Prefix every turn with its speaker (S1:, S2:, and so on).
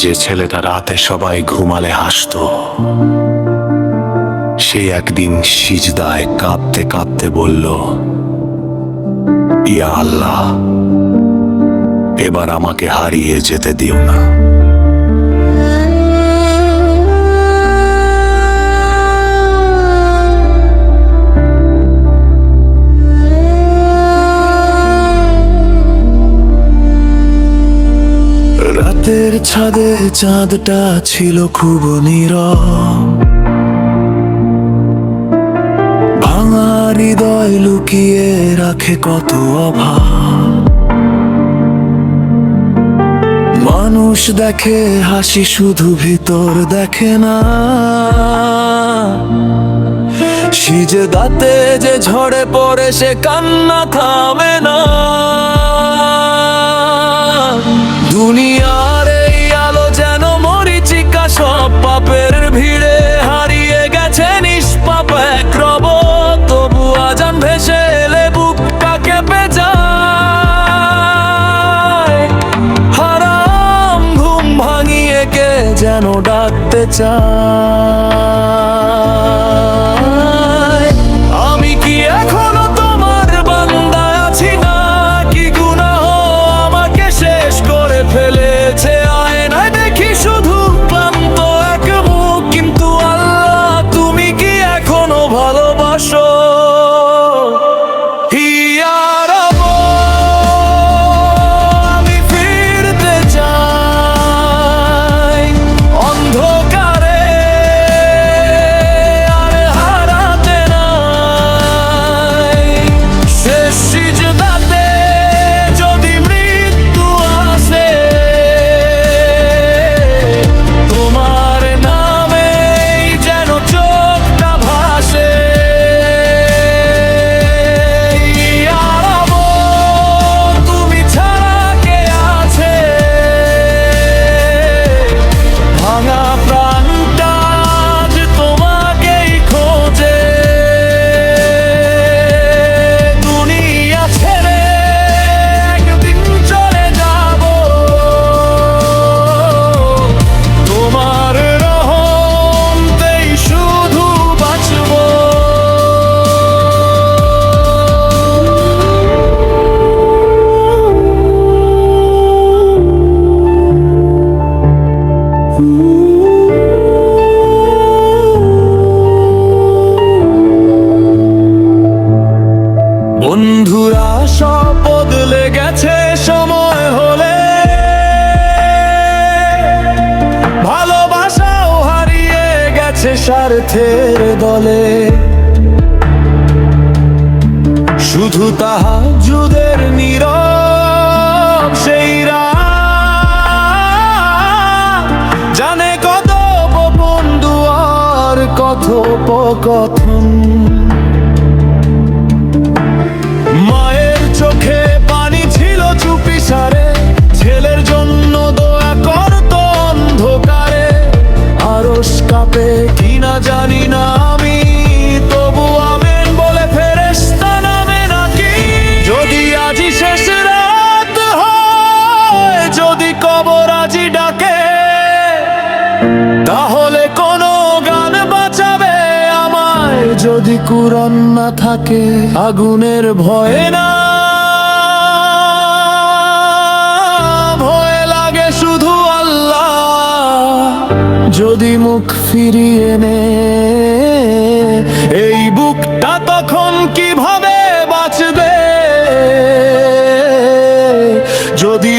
S1: যে ছেলেটা রাতে সবাই ঘুমালে হাসতো, সে একদিন সিজদায় কাঁপতে কাঁপতে বলল, ইয়া আল্লাহ, এবার আমাকে হারিয়ে যেতে দিও না। রাতের ছাদে চাঁদটা ছিল খুব নীরব, ভাঙা হৃদয় লুকিয়ে রাখে কত অভাব। মানুষ দেখে হাসি, শুধু ভিতর দেখে না। সিজদাতে যে ঝরে পড়ে সে কান্না থামে না। দুনিয়ার এই আলো যেন মরিচিকা, সব পাপের ভিড়ে হারিয়ে গেছে নিষ্পাপ এক রব। তবু আজান ভেসে এলে বুকটা কেঁপে যায়। হারাম ঘুম ভাঙিয়ে কে যেন ডাকতে চায়। আমি কি এখনো তোমার বান্দা আছি না? কি গুনাহ আমাকে শেষ করে ফেলেছে? আয়নায় দেখি শুধু ক্লান্ত এক মুখ, কিন্তু আল্লাহ তুমি কি এখনো ভালোবাসো? ইয়া রব, আমি ফিরতে চাই অন্ধকারে, আর হারাতে নাই। শেষ সিজদাতে যদি মৃত্যু আসে, তোমার নামেই যেন চোখটা ভাসে। ইয়া রব, তুমি ছাড়া কে আছে? ভাঙা প্রাণটা আজ তোমাকেই খোঁজে। দুনিয়া ছেড়ে একদিন চলে যাব, তোমার রহমতেই শুধু বাঁচব। বন্ধুরা সব বদলে গেছে সময় হলে, ভালোবাসাও হারিয়ে গেছে স্বার্থের দলে। শুধু তাহাজ্জুদের নীরব সেই রাত, জানে কত গোপন দুয়ার কথোপকথন। মায়ের চোখে পানি ছিল চুপি সারে, ছেলের জন্য দোয়া করত অন্ধকারে। আরশ কাঁপে কিনা জানি না আমি, তবু আমেন বলে ফেরেশতা নামে নাকি। যদি আজি শেষ রাত হয়, যদি কবর আজি ডাকে, তাহলে কোনো গান বাঁচাবে আমায়? যদি কুরআন না থাকে, আগুনের ভয়ে না, ভয় লাগে শুধু আল্লাহ। যদি মুখ ফিরিয়ে নে এই বুকটা, তখন কিভাবে বাঁচবে? যদি